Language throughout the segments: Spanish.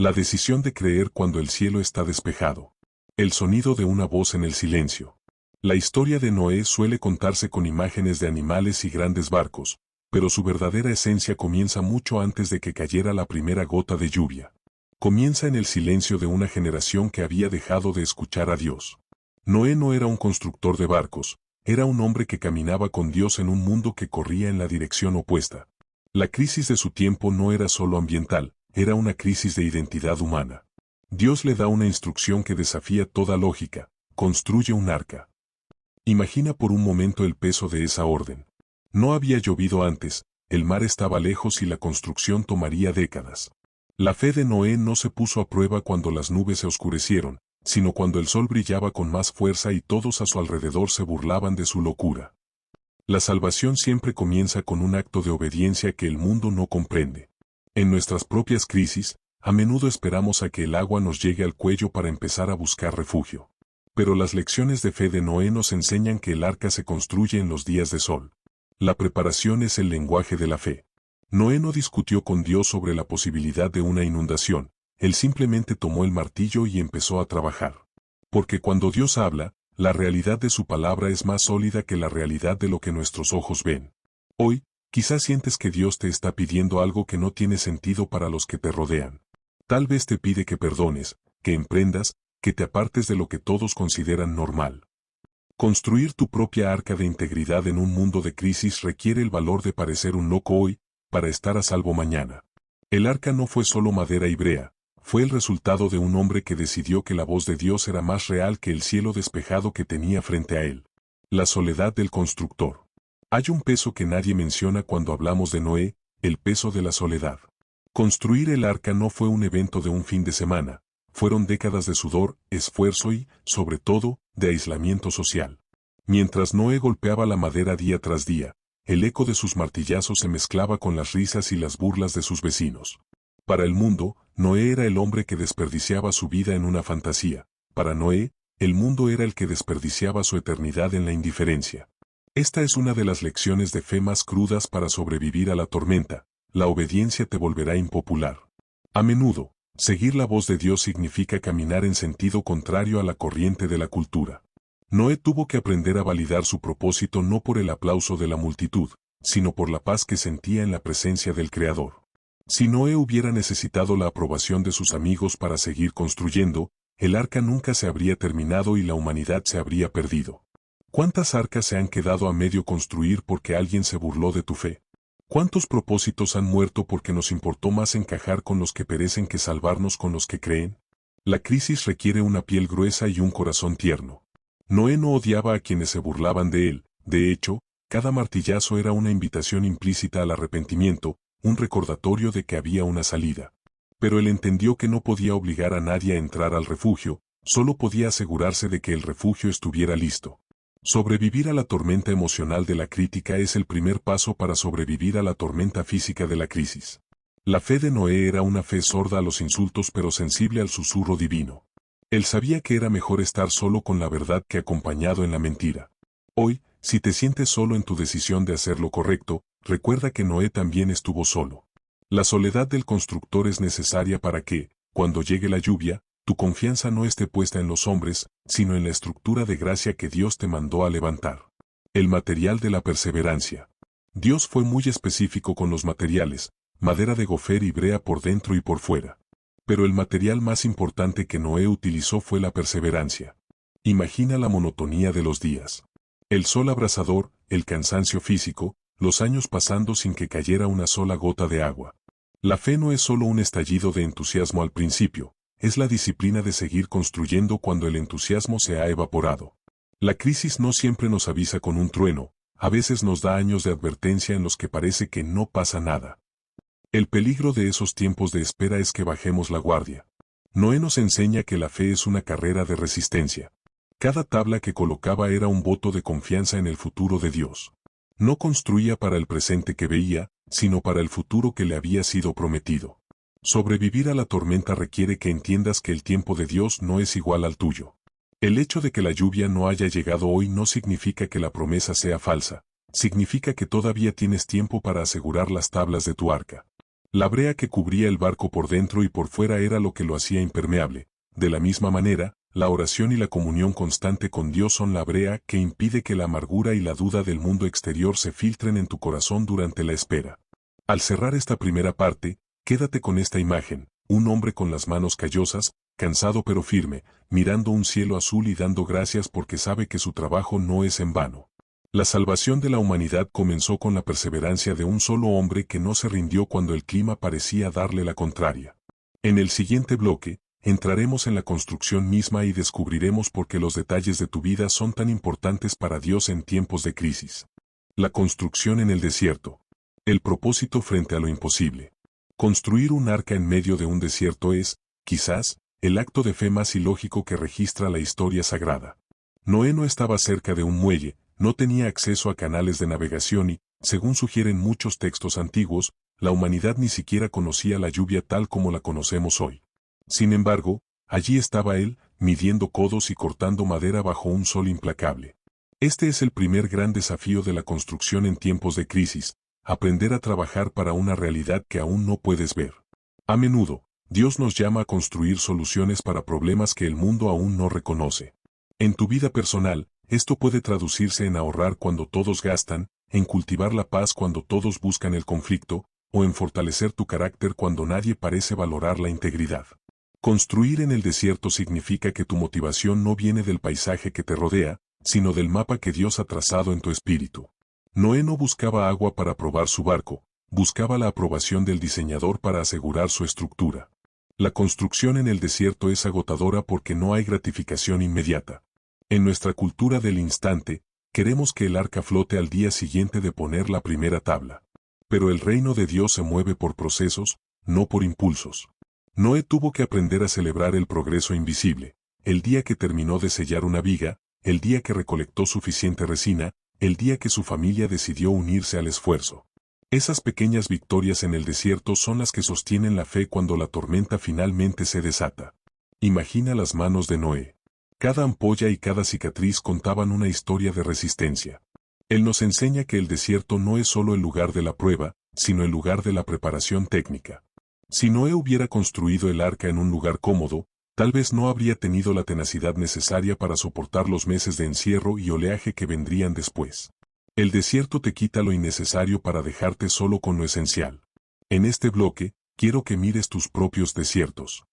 La decisión de creer cuando el cielo está despejado. El sonido de una voz en el silencio. La historia de Noé suele contarse con imágenes de animales y grandes barcos, pero su verdadera esencia comienza mucho antes de que cayera la primera gota de lluvia. Comienza en el silencio de una generación que había dejado de escuchar a Dios. Noé no era un constructor de barcos, era un hombre que caminaba con Dios en un mundo que corría en la dirección opuesta. La crisis de su tiempo no era solo ambiental, era una crisis de identidad humana. Dios le da una instrucción que desafía toda lógica: construye un arca. Imagina por un momento el peso de esa orden. No había llovido antes, el mar estaba lejos y la construcción tomaría décadas. La fe de Noé no se puso a prueba cuando las nubes se oscurecieron, sino cuando el sol brillaba con más fuerza y todos a su alrededor se burlaban de su locura. La salvación siempre comienza con un acto de obediencia que el mundo no comprende. En nuestras propias crisis, a menudo esperamos a que el agua nos llegue al cuello para empezar a buscar refugio. Pero las lecciones de fe de Noé nos enseñan que el arca se construye en los días de sol. La preparación es el lenguaje de la fe. Noé no discutió con Dios sobre la posibilidad de una inundación, él simplemente tomó el martillo y empezó a trabajar. Porque cuando Dios habla, la realidad de su palabra es más sólida que la realidad de lo que nuestros ojos ven. Hoy, quizás sientes que Dios te está pidiendo algo que no tiene sentido para los que te rodean. Tal vez te pide que perdones, que emprendas, que te apartes de lo que todos consideran normal. Construir tu propia arca de integridad en un mundo de crisis requiere el valor de parecer un loco hoy, para estar a salvo mañana. El arca no fue solo madera y brea, fue el resultado de un hombre que decidió que la voz de Dios era más real que el cielo despejado que tenía frente a él. La soledad del constructor. Hay un peso que nadie menciona cuando hablamos de Noé, el peso de la soledad. Construir el arca no fue un evento de un fin de semana, fueron décadas de sudor, esfuerzo y, sobre todo, de aislamiento social. Mientras Noé golpeaba la madera día tras día, el eco de sus martillazos se mezclaba con las risas y las burlas de sus vecinos. Para el mundo, Noé era el hombre que desperdiciaba su vida en una fantasía. Para Noé, el mundo era el que desperdiciaba su eternidad en la indiferencia. Esta es una de las lecciones de fe más crudas para sobrevivir a la tormenta. La obediencia te volverá impopular. A menudo, seguir la voz de Dios significa caminar en sentido contrario a la corriente de la cultura. Noé tuvo que aprender a validar su propósito no por el aplauso de la multitud, sino por la paz que sentía en la presencia del Creador. Si Noé hubiera necesitado la aprobación de sus amigos para seguir construyendo, el arca nunca se habría terminado y la humanidad se habría perdido. ¿Cuántas arcas se han quedado a medio construir porque alguien se burló de tu fe? ¿Cuántos propósitos han muerto porque nos importó más encajar con los que perecen que salvarnos con los que creen? La crisis requiere una piel gruesa y un corazón tierno. Noé no odiaba a quienes se burlaban de él, de hecho, cada martillazo era una invitación implícita al arrepentimiento, un recordatorio de que había una salida. Pero él entendió que no podía obligar a nadie a entrar al refugio, solo podía asegurarse de que el refugio estuviera listo. Sobrevivir a la tormenta emocional de la crítica es el primer paso para sobrevivir a la tormenta física de la crisis. La fe de Noé era una fe sorda a los insultos pero sensible al susurro divino. Él sabía que era mejor estar solo con la verdad que acompañado en la mentira. Hoy, si te sientes solo en tu decisión de hacer lo correcto, recuerda que Noé también estuvo solo. La soledad del constructor es necesaria para que, cuando llegue la lluvia, tu confianza no esté puesta en los hombres, sino en la estructura de gracia que Dios te mandó a levantar. El material de la perseverancia. Dios fue muy específico con los materiales, madera de gofer y brea por dentro y por fuera. Pero el material más importante que Noé utilizó fue la perseverancia. Imagina la monotonía de los días. El sol abrasador, el cansancio físico, los años pasando sin que cayera una sola gota de agua. La fe no es solo un estallido de entusiasmo al principio, es la disciplina de seguir construyendo cuando el entusiasmo se ha evaporado. La crisis no siempre nos avisa con un trueno, a veces nos da años de advertencia en los que parece que no pasa nada. El peligro de esos tiempos de espera es que bajemos la guardia. Noé nos enseña que la fe es una carrera de resistencia. Cada tabla que colocaba era un voto de confianza en el futuro de Dios. No construía para el presente que veía, sino para el futuro que le había sido prometido. Sobrevivir a la tormenta requiere que entiendas que el tiempo de Dios no es igual al tuyo. El hecho de que la lluvia no haya llegado hoy no significa que la promesa sea falsa, significa que todavía tienes tiempo para asegurar las tablas de tu arca. La brea que cubría el barco por dentro y por fuera era lo que lo hacía impermeable. De la misma manera, la oración y la comunión constante con Dios son la brea que impide que la amargura y la duda del mundo exterior se filtren en tu corazón durante la espera. Al cerrar esta primera parte, quédate con esta imagen, un hombre con las manos callosas, cansado pero firme, mirando un cielo azul y dando gracias porque sabe que su trabajo no es en vano. La salvación de la humanidad comenzó con la perseverancia de un solo hombre que no se rindió cuando el clima parecía darle la contraria. En el siguiente bloque, entraremos en la construcción misma y descubriremos por qué los detalles de tu vida son tan importantes para Dios en tiempos de crisis. La construcción en el desierto. El propósito frente a lo imposible. Construir un arca en medio de un desierto es, quizás, el acto de fe más ilógico que registra la historia sagrada. Noé no estaba cerca de un muelle, no tenía acceso a canales de navegación y, según sugieren muchos textos antiguos, la humanidad ni siquiera conocía la lluvia tal como la conocemos hoy. Sin embargo, allí estaba él, midiendo codos y cortando madera bajo un sol implacable. Este es el primer gran desafío de la construcción en tiempos de crisis, aprender a trabajar para una realidad que aún no puedes ver. A menudo, Dios nos llama a construir soluciones para problemas que el mundo aún no reconoce. En tu vida personal, esto puede traducirse en ahorrar cuando todos gastan, en cultivar la paz cuando todos buscan el conflicto, o en fortalecer tu carácter cuando nadie parece valorar la integridad. Construir en el desierto significa que tu motivación no viene del paisaje que te rodea, sino del mapa que Dios ha trazado en tu espíritu. Noé no buscaba agua para probar su barco, buscaba la aprobación del diseñador para asegurar su estructura. La construcción en el desierto es agotadora porque no hay gratificación inmediata. En nuestra cultura del instante, queremos que el arca flote al día siguiente de poner la primera tabla. Pero el reino de Dios se mueve por procesos, no por impulsos. Noé tuvo que aprender a celebrar el progreso invisible, el día que terminó de sellar una viga, el día que recolectó suficiente resina, el día que su familia decidió unirse al esfuerzo. Esas pequeñas victorias en el desierto son las que sostienen la fe cuando la tormenta finalmente se desata. Imagina las manos de Noé. Cada ampolla y cada cicatriz contaban una historia de resistencia. Él nos enseña que el desierto no es solo el lugar de la prueba, sino el lugar de la preparación técnica. Si Noé hubiera construido el arca en un lugar cómodo, tal vez no habría tenido la tenacidad necesaria para soportar los meses de encierro y oleaje que vendrían después. El desierto te quita lo innecesario para dejarte solo con lo esencial. En este bloque, quiero que mires tus propios desiertos.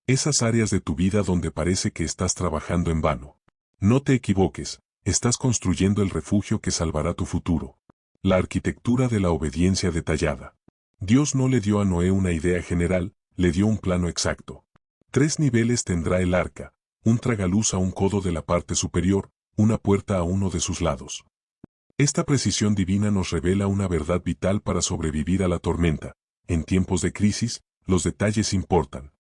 Esas áreas de tu vida donde parece que estás trabajando en vano. No te equivoques, estás construyendo el refugio que salvará tu futuro. La arquitectura de la obediencia detallada. Dios no le dio a Noé una idea general, le dio un plano exacto. 3 niveles tendrá el arca, un tragaluz a un codo de la parte superior, una puerta a uno de sus lados. Esta precisión divina nos revela una verdad vital para sobrevivir a la tormenta. En tiempos de crisis, los detalles importan.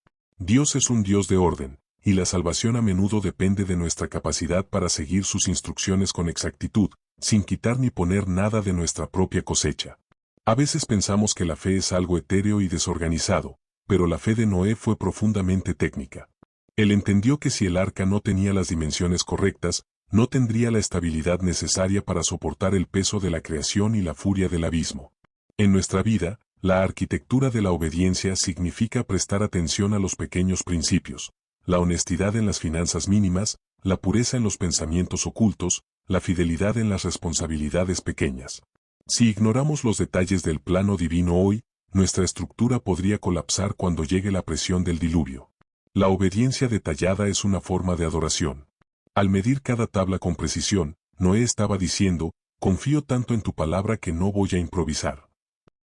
Dios es un Dios de orden, y la salvación a menudo depende de nuestra capacidad para seguir sus instrucciones con exactitud, sin quitar ni poner nada de nuestra propia cosecha. A veces pensamos que la fe es algo etéreo y desorganizado, pero la fe de Noé fue profundamente técnica. Él entendió que si el arca no tenía las dimensiones correctas, no tendría la estabilidad necesaria para soportar el peso de la creación y la furia del abismo. En nuestra vida, la arquitectura de la obediencia significa prestar atención a los pequeños principios, la honestidad en las finanzas mínimas, la pureza en los pensamientos ocultos, la fidelidad en las responsabilidades pequeñas. Si ignoramos los detalles del plano divino hoy, nuestra estructura podría colapsar cuando llegue la presión del diluvio. La obediencia detallada es una forma de adoración. Al medir cada tabla con precisión, Noé estaba diciendo, confío tanto en tu palabra que no voy a improvisar.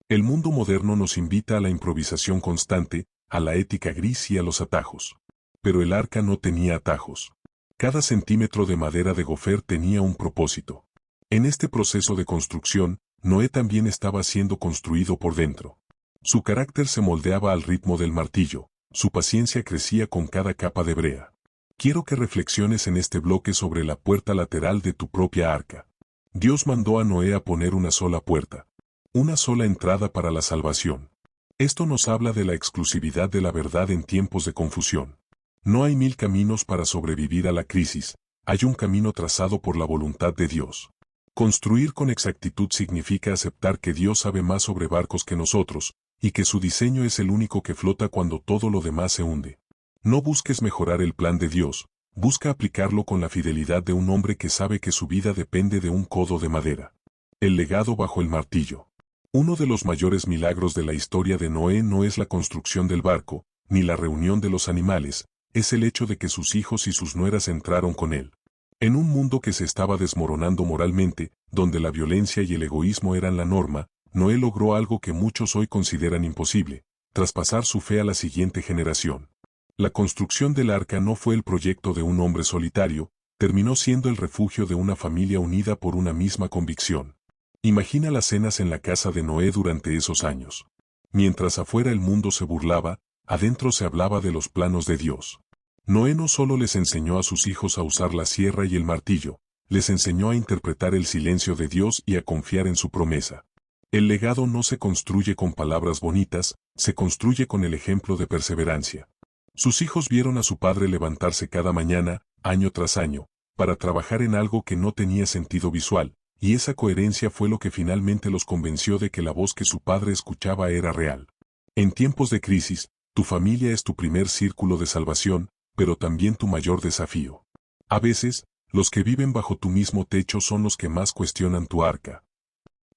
El mundo moderno nos invita a la improvisación constante, a la ética gris y a los atajos. Pero el arca no tenía atajos. Cada centímetro de madera de gofer tenía un propósito. En este proceso de construcción, Noé también estaba siendo construido por dentro. Su carácter se moldeaba al ritmo del martillo, su paciencia crecía con cada capa de brea. Quiero que reflexiones en este bloque sobre la puerta lateral de tu propia arca. Dios mandó a Noé a poner una sola puerta. Una sola entrada para la salvación. Esto nos habla de la exclusividad de la verdad en tiempos de confusión. No hay 1000 caminos para sobrevivir a la crisis, hay un camino trazado por la voluntad de Dios. Construir con exactitud significa aceptar que Dios sabe más sobre barcos que nosotros, y que su diseño es el único que flota cuando todo lo demás se hunde. No busques mejorar el plan de Dios, busca aplicarlo con la fidelidad de un hombre que sabe que su vida depende de un codo de madera. El legado bajo el martillo. Uno de los mayores milagros de la historia de Noé no es la construcción del barco, ni la reunión de los animales, es el hecho de que sus hijos y sus nueras entraron con él. En un mundo que se estaba desmoronando moralmente, donde la violencia y el egoísmo eran la norma, Noé logró algo que muchos hoy consideran imposible: traspasar su fe a la siguiente generación. La construcción del arca no fue el proyecto de un hombre solitario, terminó siendo el refugio de una familia unida por una misma convicción. Imagina las cenas en la casa de Noé durante esos años. Mientras afuera el mundo se burlaba, adentro se hablaba de los planos de Dios. Noé no solo les enseñó a sus hijos a usar la sierra y el martillo, les enseñó a interpretar el silencio de Dios y a confiar en su promesa. El legado no se construye con palabras bonitas, se construye con el ejemplo de perseverancia. Sus hijos vieron a su padre levantarse cada mañana, año tras año, para trabajar en algo que no tenía sentido visual, y esa coherencia fue lo que finalmente los convenció de que la voz que su padre escuchaba era real. En tiempos de crisis, tu familia es tu primer círculo de salvación, pero también tu mayor desafío. A veces, los que viven bajo tu mismo techo son los que más cuestionan tu arca.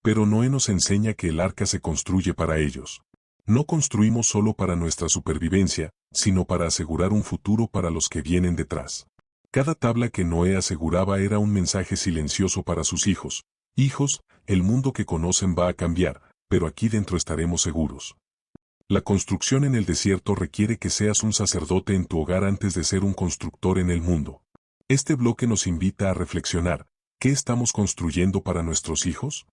Pero Noé nos enseña que el arca se construye para ellos. No construimos solo para nuestra supervivencia, sino para asegurar un futuro para los que vienen detrás. Cada tabla que Noé aseguraba era un mensaje silencioso para sus hijos. Hijos, el mundo que conocen va a cambiar, pero aquí dentro estaremos seguros. La construcción en el desierto requiere que seas un sacerdote en tu hogar antes de ser un constructor en el mundo. Este bloque nos invita a reflexionar: ¿qué estamos construyendo para nuestros hijos?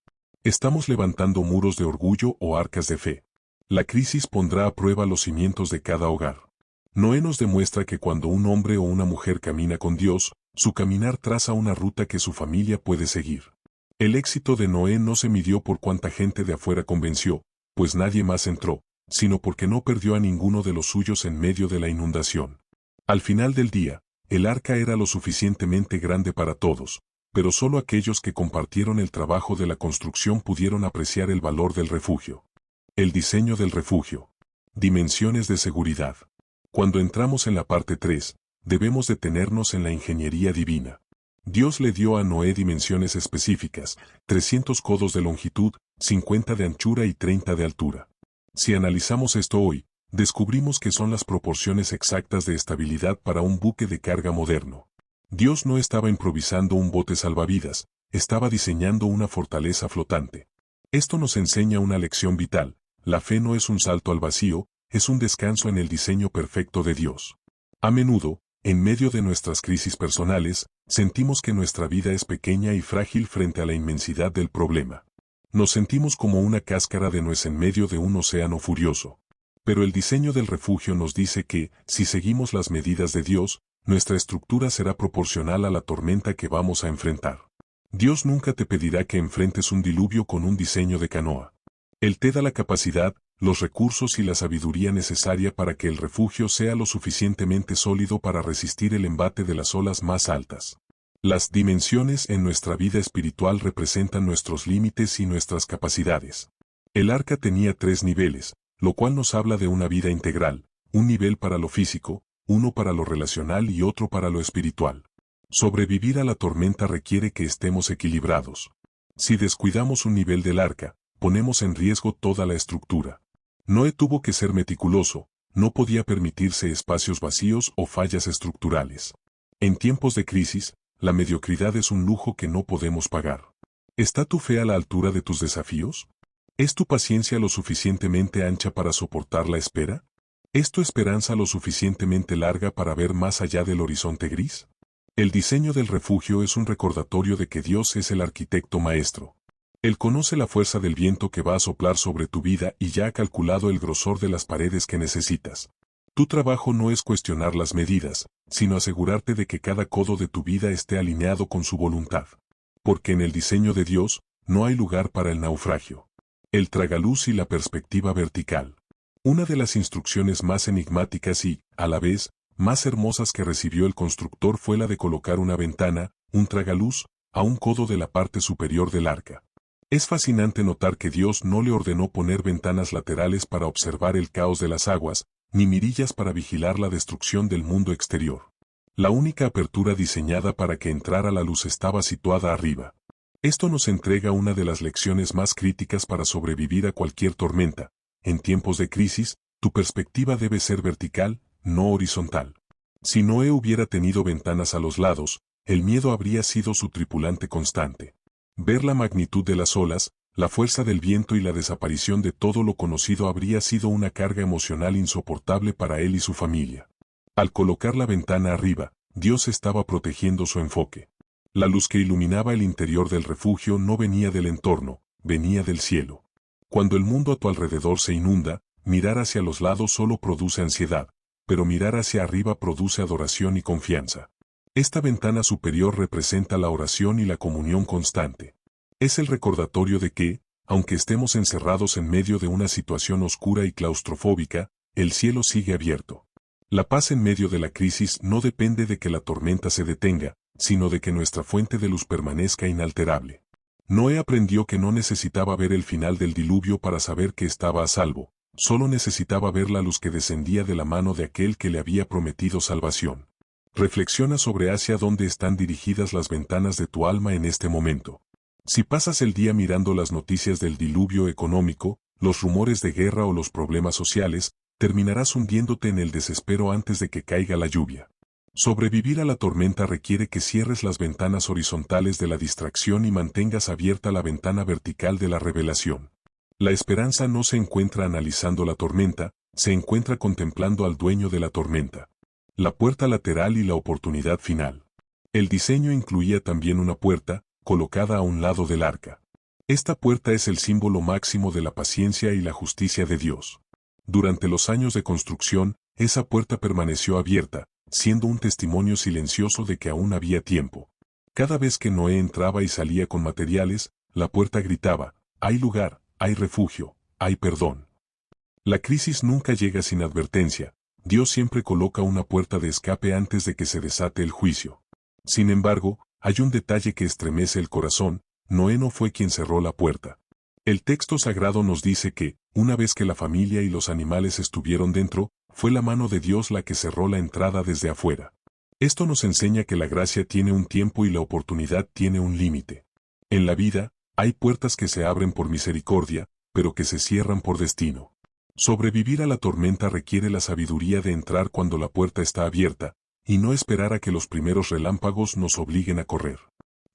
¿Estamos levantando muros de orgullo o arcas de fe? La crisis pondrá a prueba los cimientos de cada hogar. Noé nos demuestra que cuando un hombre o una mujer camina con Dios, su caminar traza una ruta que su familia puede seguir. El éxito de Noé no se midió por cuánta gente de afuera convenció, pues nadie más entró, sino porque no perdió a ninguno de los suyos en medio de la inundación. Al final del día, el arca era lo suficientemente grande para todos, pero solo aquellos que compartieron el trabajo de la construcción pudieron apreciar el valor del refugio. El diseño del refugio. Dimensiones de seguridad. Cuando entramos en la parte 3, debemos detenernos en la ingeniería divina. Dios le dio a Noé dimensiones específicas: 300 codos de longitud, 50 de anchura y 30 de altura. Si analizamos esto hoy, descubrimos que son las proporciones exactas de estabilidad para un buque de carga moderno. Dios no estaba improvisando un bote salvavidas, estaba diseñando una fortaleza flotante. Esto nos enseña una lección vital: la fe no es un salto al vacío, es un descanso en el diseño perfecto de Dios. A menudo, en medio de nuestras crisis personales, sentimos que nuestra vida es pequeña y frágil frente a la inmensidad del problema. Nos sentimos como una cáscara de nuez en medio de un océano furioso. Pero el diseño del refugio nos dice que, si seguimos las medidas de Dios, nuestra estructura será proporcional a la tormenta que vamos a enfrentar. Dios nunca te pedirá que enfrentes un diluvio con un diseño de canoa. Él te da la capacidad, los recursos y la sabiduría necesaria para que el refugio sea lo suficientemente sólido para resistir el embate de las olas más altas. Las dimensiones en nuestra vida espiritual representan nuestros límites y nuestras capacidades. El arca tenía 3 niveles, lo cual nos habla de una vida integral: un nivel para lo físico, uno para lo relacional y otro para lo espiritual. Sobrevivir a la tormenta requiere que estemos equilibrados. Si descuidamos un nivel del arca, ponemos en riesgo toda la estructura. Noé tuvo que ser meticuloso, no podía permitirse espacios vacíos o fallas estructurales. En tiempos de crisis, la mediocridad es un lujo que no podemos pagar. ¿Está tu fe a la altura de tus desafíos? ¿Es tu paciencia lo suficientemente ancha para soportar la espera? ¿Es tu esperanza lo suficientemente larga para ver más allá del horizonte gris? El diseño del refugio es un recordatorio de que Dios es el arquitecto maestro. Él conoce la fuerza del viento que va a soplar sobre tu vida y ya ha calculado el grosor de las paredes que necesitas. Tu trabajo no es cuestionar las medidas, sino asegurarte de que cada codo de tu vida esté alineado con su voluntad. Porque en el diseño de Dios, no hay lugar para el naufragio. El tragaluz y la perspectiva vertical. Una de las instrucciones más enigmáticas y, a la vez, más hermosas que recibió el constructor fue la de colocar una ventana, un tragaluz, a un codo de la parte superior del arca. Es fascinante notar que Dios no le ordenó poner ventanas laterales para observar el caos de las aguas, ni mirillas para vigilar la destrucción del mundo exterior. La única apertura diseñada para que entrara la luz estaba situada arriba. Esto nos entrega una de las lecciones más críticas para sobrevivir a cualquier tormenta. En tiempos de crisis, tu perspectiva debe ser vertical, no horizontal. Si Noé hubiera tenido ventanas a los lados, el miedo habría sido su tripulante constante. Ver la magnitud de las olas, la fuerza del viento y la desaparición de todo lo conocido habría sido una carga emocional insoportable para él y su familia. Al colocar la ventana arriba, Dios estaba protegiendo su enfoque. La luz que iluminaba el interior del refugio no venía del entorno, venía del cielo. Cuando el mundo a tu alrededor se inunda, mirar hacia los lados solo produce ansiedad, pero mirar hacia arriba produce adoración y confianza. Esta ventana superior representa la oración y la comunión constante. Es el recordatorio de que, aunque estemos encerrados en medio de una situación oscura y claustrofóbica, el cielo sigue abierto. La paz en medio de la crisis no depende de que la tormenta se detenga, sino de que nuestra fuente de luz permanezca inalterable. Noé aprendió que no necesitaba ver el final del diluvio para saber que estaba a salvo, solo necesitaba ver la luz que descendía de la mano de aquel que le había prometido salvación. Reflexiona sobre hacia dónde están dirigidas las ventanas de tu alma en este momento. Si pasas el día mirando las noticias del diluvio económico, los rumores de guerra o los problemas sociales, terminarás hundiéndote en el desespero antes de que caiga la lluvia. Sobrevivir a la tormenta requiere que cierres las ventanas horizontales de la distracción y mantengas abierta la ventana vertical de la revelación. La esperanza no se encuentra analizando la tormenta, se encuentra contemplando al dueño de la tormenta. La puerta lateral y la oportunidad final. El diseño incluía también una puerta, colocada a un lado del arca. Esta puerta es el símbolo máximo de la paciencia y la justicia de Dios. Durante los años de construcción, esa puerta permaneció abierta, siendo un testimonio silencioso de que aún había tiempo. Cada vez que Noé entraba y salía con materiales, la puerta gritaba, hay lugar, hay refugio, hay perdón. La crisis nunca llega sin advertencia. Dios siempre coloca una puerta de escape antes de que se desate el juicio. Sin embargo, hay un detalle que estremece el corazón: Noé no fue quien cerró la puerta. El texto sagrado nos dice que, una vez que la familia y los animales estuvieron dentro, fue la mano de Dios la que cerró la entrada desde afuera. Esto nos enseña que la gracia tiene un tiempo y la oportunidad tiene un límite. En la vida, hay puertas que se abren por misericordia, pero que se cierran por destino. Sobrevivir a la tormenta requiere la sabiduría de entrar cuando la puerta está abierta, y no esperar a que los primeros relámpagos nos obliguen a correr.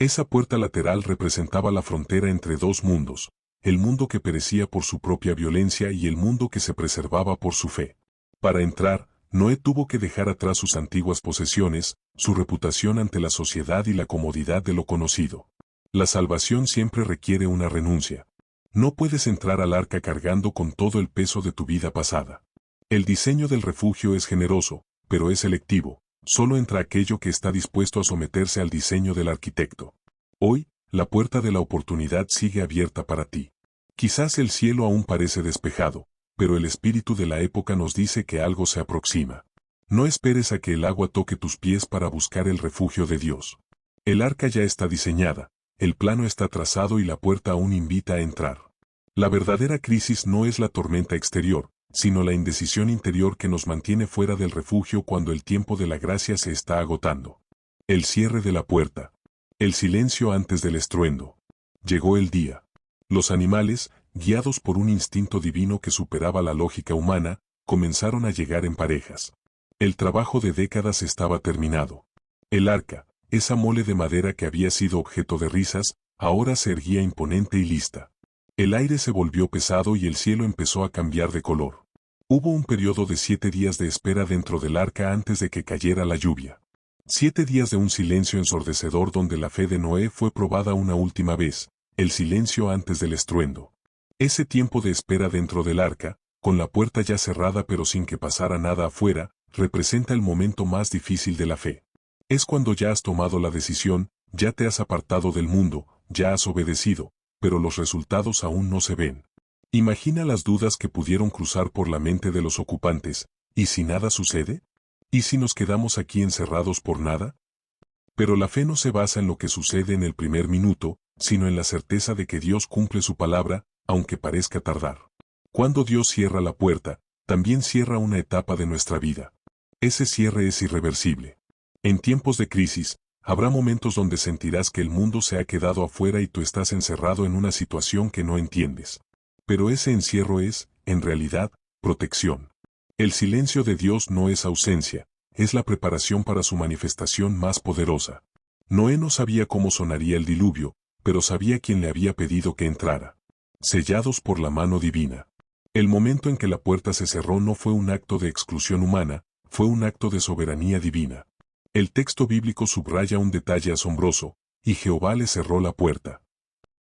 Esa puerta lateral representaba la frontera entre dos mundos, el mundo que perecía por su propia violencia y el mundo que se preservaba por su fe. Para entrar, Noé tuvo que dejar atrás sus antiguas posesiones, su reputación ante la sociedad y la comodidad de lo conocido. La salvación siempre requiere una renuncia. No puedes entrar al arca cargando con todo el peso de tu vida pasada. El diseño del refugio es generoso, pero es selectivo. Solo entra aquello que está dispuesto a someterse al diseño del arquitecto. Hoy, la puerta de la oportunidad sigue abierta para ti. Quizás el cielo aún parece despejado, pero el espíritu de la época nos dice que algo se aproxima. No esperes a que el agua toque tus pies para buscar el refugio de Dios. El arca ya está diseñada, el plano está trazado y la puerta aún invita a entrar. La verdadera crisis no es la tormenta exterior, sino la indecisión interior que nos mantiene fuera del refugio cuando el tiempo de la gracia se está agotando. El cierre de la puerta. El silencio antes del estruendo. Llegó el día. Los animales, guiados por un instinto divino que superaba la lógica humana, comenzaron a llegar en parejas. El trabajo de décadas estaba terminado. El arca, esa mole de madera que había sido objeto de risas, ahora se erguía imponente y lista. El aire se volvió pesado y el cielo empezó a cambiar de color. Hubo un periodo de 7 días de espera dentro del arca antes de que cayera la lluvia. 7 días de un silencio ensordecedor donde la fe de Noé fue probada una última vez, el silencio antes del estruendo. Ese tiempo de espera dentro del arca, con la puerta ya cerrada pero sin que pasara nada afuera, representa el momento más difícil de la fe. Es cuando ya has tomado la decisión, ya te has apartado del mundo, ya has obedecido, pero los resultados aún no se ven. Imagina las dudas que pudieron cruzar por la mente de los ocupantes. ¿Y si nada sucede? ¿Y si nos quedamos aquí encerrados por nada? Pero la fe no se basa en lo que sucede en el primer minuto, sino en la certeza de que Dios cumple su palabra, aunque parezca tardar. Cuando Dios cierra la puerta, también cierra una etapa de nuestra vida. Ese cierre es irreversible. En tiempos de crisis, habrá momentos donde sentirás que el mundo se ha quedado afuera y tú estás encerrado en una situación que no entiendes. Pero ese encierro es, en realidad, protección. El silencio de Dios no es ausencia, es la preparación para su manifestación más poderosa. Noé no sabía cómo sonaría el diluvio, pero sabía quién le había pedido que entrara. Sellados por la mano divina. El momento en que la puerta se cerró no fue un acto de exclusión humana, fue un acto de soberanía divina. El texto bíblico subraya un detalle asombroso, y Jehová le cerró la puerta.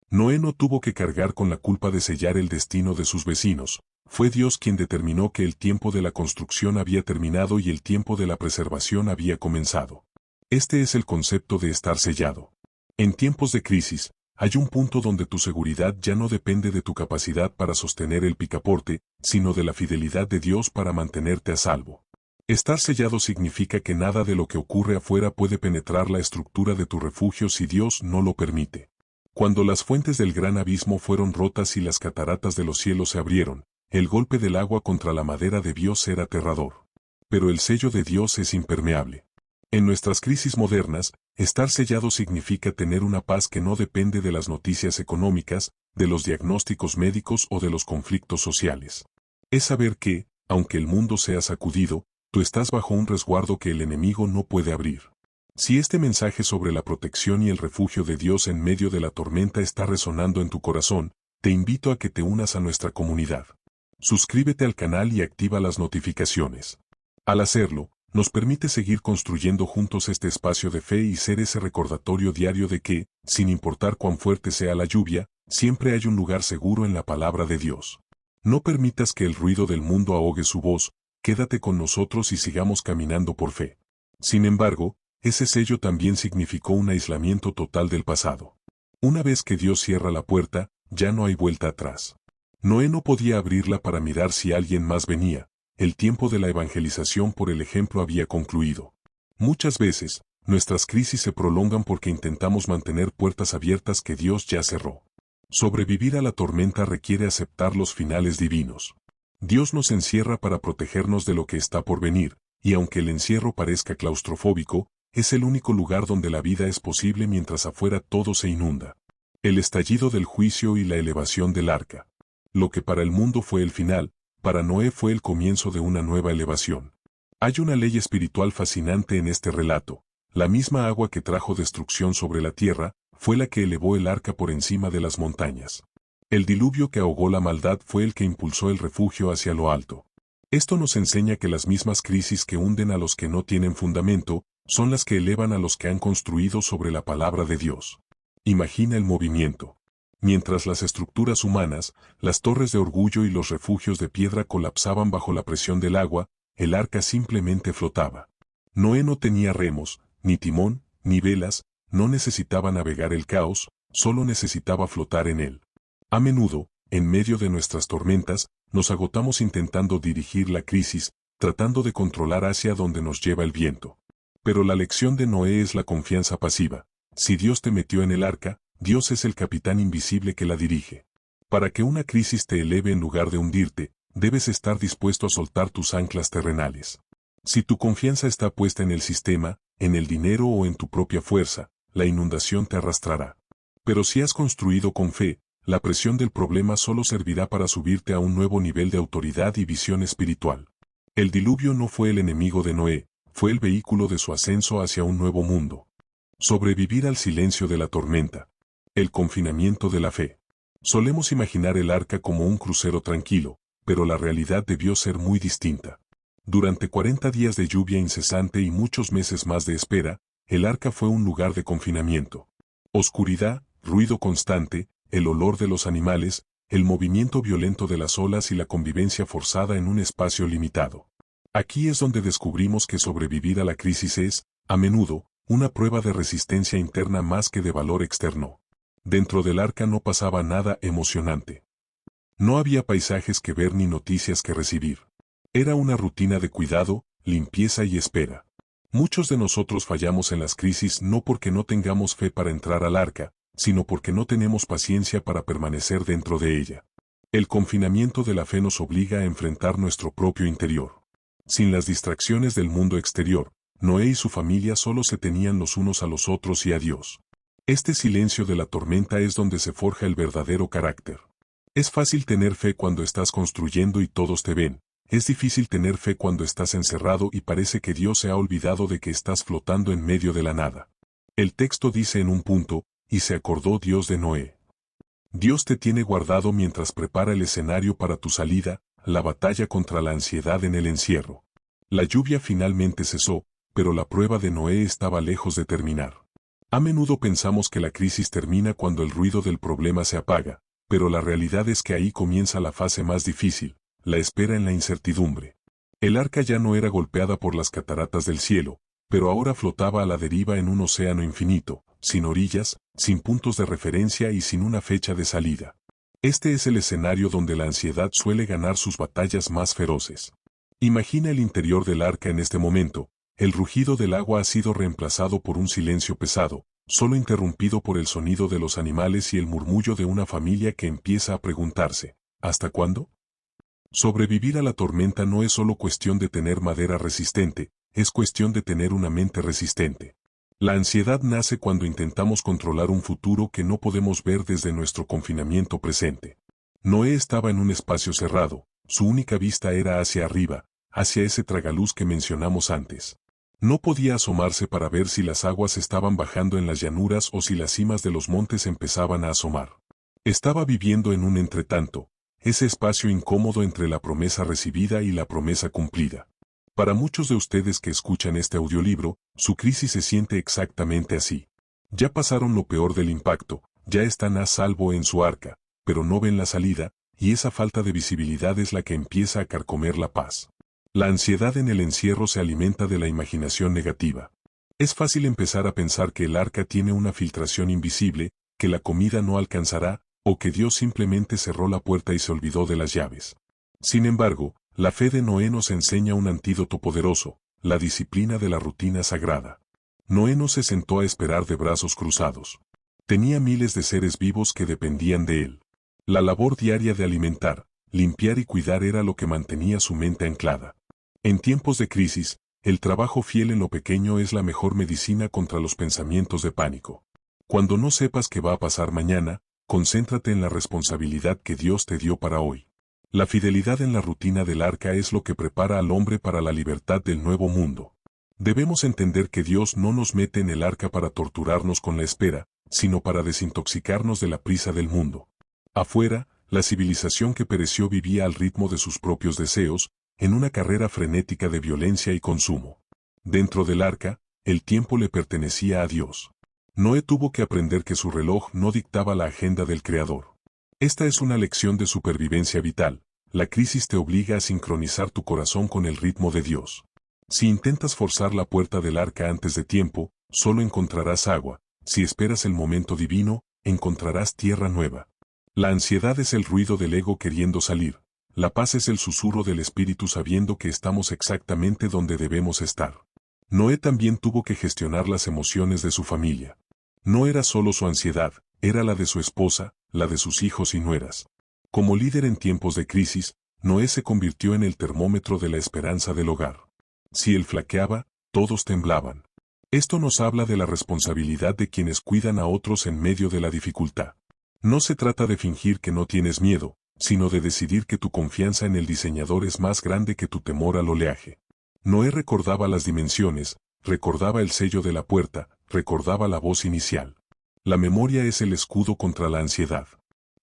Noé no tuvo que cargar con la culpa de sellar el destino de sus vecinos, fue Dios quien determinó que el tiempo de la construcción había terminado y el tiempo de la preservación había comenzado. Este es el concepto de estar sellado. En tiempos de crisis, hay un punto donde tu seguridad ya no depende de tu capacidad para sostener el picaporte, sino de la fidelidad de Dios para mantenerte a salvo. Estar sellado significa que nada de lo que ocurre afuera puede penetrar la estructura de tu refugio si Dios no lo permite. Cuando las fuentes del gran abismo fueron rotas y las cataratas de los cielos se abrieron, el golpe del agua contra la madera debió ser aterrador. Pero el sello de Dios es impermeable. En nuestras crisis modernas, estar sellado significa tener una paz que no depende de las noticias económicas, de los diagnósticos médicos o de los conflictos sociales. Es saber que, aunque el mundo sea sacudido, tú estás bajo un resguardo que el enemigo no puede abrir. Si este mensaje sobre la protección y el refugio de Dios en medio de la tormenta está resonando en tu corazón, te invito a que te unas a nuestra comunidad. Suscríbete al canal y activa las notificaciones. Al hacerlo, nos permite seguir construyendo juntos este espacio de fe y ser ese recordatorio diario de que, sin importar cuán fuerte sea la lluvia, siempre hay un lugar seguro en la palabra de Dios. No permitas que el ruido del mundo ahogue su voz, quédate con nosotros y sigamos caminando por fe. Sin embargo, ese sello también significó un aislamiento total del pasado. Una vez que Dios cierra la puerta, ya no hay vuelta atrás. Noé no podía abrirla para mirar si alguien más venía. El tiempo de la evangelización por el ejemplo había concluido. Muchas veces, nuestras crisis se prolongan porque intentamos mantener puertas abiertas que Dios ya cerró. Sobrevivir a la tormenta requiere aceptar los finales divinos. Dios nos encierra para protegernos de lo que está por venir, y aunque el encierro parezca claustrofóbico, es el único lugar donde la vida es posible mientras afuera todo se inunda. El estallido del juicio y la elevación del arca. Lo que para el mundo fue el final, para Noé fue el comienzo de una nueva elevación. Hay una ley espiritual fascinante en este relato. La misma agua que trajo destrucción sobre la tierra, fue la que elevó el arca por encima de las montañas. El diluvio que ahogó la maldad fue el que impulsó el refugio hacia lo alto. Esto nos enseña que las mismas crisis que hunden a los que no tienen fundamento, son las que elevan a los que han construido sobre la palabra de Dios. Imagina el movimiento. Mientras las estructuras humanas, las torres de orgullo y los refugios de piedra colapsaban bajo la presión del agua, el arca simplemente flotaba. Noé no tenía remos, ni timón, ni velas, no necesitaba navegar el caos, solo necesitaba flotar en él. A menudo, en medio de nuestras tormentas, nos agotamos intentando dirigir la crisis, tratando de controlar hacia donde nos lleva el viento. Pero la lección de Noé es la confianza pasiva. Si Dios te metió en el arca, Dios es el capitán invisible que la dirige. Para que una crisis te eleve en lugar de hundirte, debes estar dispuesto a soltar tus anclas terrenales. Si tu confianza está puesta en el sistema, en el dinero o en tu propia fuerza, la inundación te arrastrará. Pero si has construido con fe, la presión del problema solo servirá para subirte a un nuevo nivel de autoridad y visión espiritual. El diluvio no fue el enemigo de Noé, fue el vehículo de su ascenso hacia un nuevo mundo. Sobrevivir al silencio de la tormenta. El confinamiento de la fe. Solemos imaginar el arca como un crucero tranquilo, pero la realidad debió ser muy distinta. Durante 40 días de lluvia incesante y muchos meses más de espera, el arca fue un lugar de confinamiento. Oscuridad, ruido constante, el olor de los animales, el movimiento violento de las olas y la convivencia forzada en un espacio limitado. Aquí es donde descubrimos que sobrevivir a la crisis es, a menudo, una prueba de resistencia interna más que de valor externo. Dentro del arca no pasaba nada emocionante. No había paisajes que ver ni noticias que recibir. Era una rutina de cuidado, limpieza y espera. Muchos de nosotros fallamos en las crisis no porque no tengamos fe para entrar al arca, sino porque no tenemos paciencia para permanecer dentro de ella. El confinamiento de la fe nos obliga a enfrentar nuestro propio interior. Sin las distracciones del mundo exterior, Noé y su familia solo se tenían los unos a los otros y a Dios. Este silencio de la tormenta es donde se forja el verdadero carácter. Es fácil tener fe cuando estás construyendo y todos te ven. Es difícil tener fe cuando estás encerrado y parece que Dios se ha olvidado de que estás flotando en medio de la nada. El texto dice en un punto, y se acordó Dios de Noé. Dios te tiene guardado mientras prepara el escenario para tu salida, la batalla contra la ansiedad en el encierro. La lluvia finalmente cesó, pero la prueba de Noé estaba lejos de terminar. A menudo pensamos que la crisis termina cuando el ruido del problema se apaga, pero la realidad es que ahí comienza la fase más difícil, la espera en la incertidumbre. El arca ya no era golpeada por las cataratas del cielo, pero ahora flotaba a la deriva en un océano infinito, sin orillas, sin puntos de referencia y sin una fecha de salida. Este es el escenario donde la ansiedad suele ganar sus batallas más feroces. Imagina el interior del arca en este momento. El rugido del agua ha sido reemplazado por un silencio pesado, solo interrumpido por el sonido de los animales y el murmullo de una familia que empieza a preguntarse, ¿hasta cuándo? Sobrevivir a la tormenta no es solo cuestión de tener madera resistente, es cuestión de tener una mente resistente. La ansiedad nace cuando intentamos controlar un futuro que no podemos ver desde nuestro confinamiento presente. Noé estaba en un espacio cerrado, su única vista era hacia arriba, hacia ese tragaluz que mencionamos antes. No podía asomarse para ver si las aguas estaban bajando en las llanuras o si las cimas de los montes empezaban a asomar. Estaba viviendo en un entretanto, ese espacio incómodo entre la promesa recibida y la promesa cumplida. Para muchos de ustedes que escuchan este audiolibro, su crisis se siente exactamente así. Ya pasaron lo peor del impacto, ya están a salvo en su arca, pero no ven la salida, y esa falta de visibilidad es la que empieza a carcomer la paz. La ansiedad en el encierro se alimenta de la imaginación negativa. Es fácil empezar a pensar que el arca tiene una filtración invisible, que la comida no alcanzará, o que Dios simplemente cerró la puerta y se olvidó de las llaves. Sin embargo, la fe de Noé nos enseña un antídoto poderoso, la disciplina de la rutina sagrada. Noé no se sentó a esperar de brazos cruzados. Tenía miles de seres vivos que dependían de él. La labor diaria de alimentar, limpiar y cuidar era lo que mantenía su mente anclada. En tiempos de crisis, el trabajo fiel en lo pequeño es la mejor medicina contra los pensamientos de pánico. Cuando no sepas qué va a pasar mañana, concéntrate en la responsabilidad que Dios te dio para hoy. La fidelidad en la rutina del arca es lo que prepara al hombre para la libertad del nuevo mundo. Debemos entender que Dios no nos mete en el arca para torturarnos con la espera, sino para desintoxicarnos de la prisa del mundo. Afuera, la civilización que pereció vivía al ritmo de sus propios deseos, en una carrera frenética de violencia y consumo. Dentro del arca, el tiempo le pertenecía a Dios. Noé tuvo que aprender que su reloj no dictaba la agenda del Creador. Esta es una lección de supervivencia vital. La crisis te obliga a sincronizar tu corazón con el ritmo de Dios. Si intentas forzar la puerta del arca antes de tiempo, solo encontrarás agua. Si esperas el momento divino, encontrarás tierra nueva. La ansiedad es el ruido del ego queriendo salir. La paz es el susurro del espíritu sabiendo que estamos exactamente donde debemos estar. Noé también tuvo que gestionar las emociones de su familia. No era solo su ansiedad, era la de su esposa, la de sus hijos y nueras. Como líder en tiempos de crisis, Noé se convirtió en el termómetro de la esperanza del hogar. Si él flaqueaba, todos temblaban. Esto nos habla de la responsabilidad de quienes cuidan a otros en medio de la dificultad. No se trata de fingir que no tienes miedo, sino de decidir que tu confianza en el diseñador es más grande que tu temor al oleaje. Noé recordaba las dimensiones, recordaba el sello de la puerta, recordaba la voz inicial. La memoria es el escudo contra la ansiedad.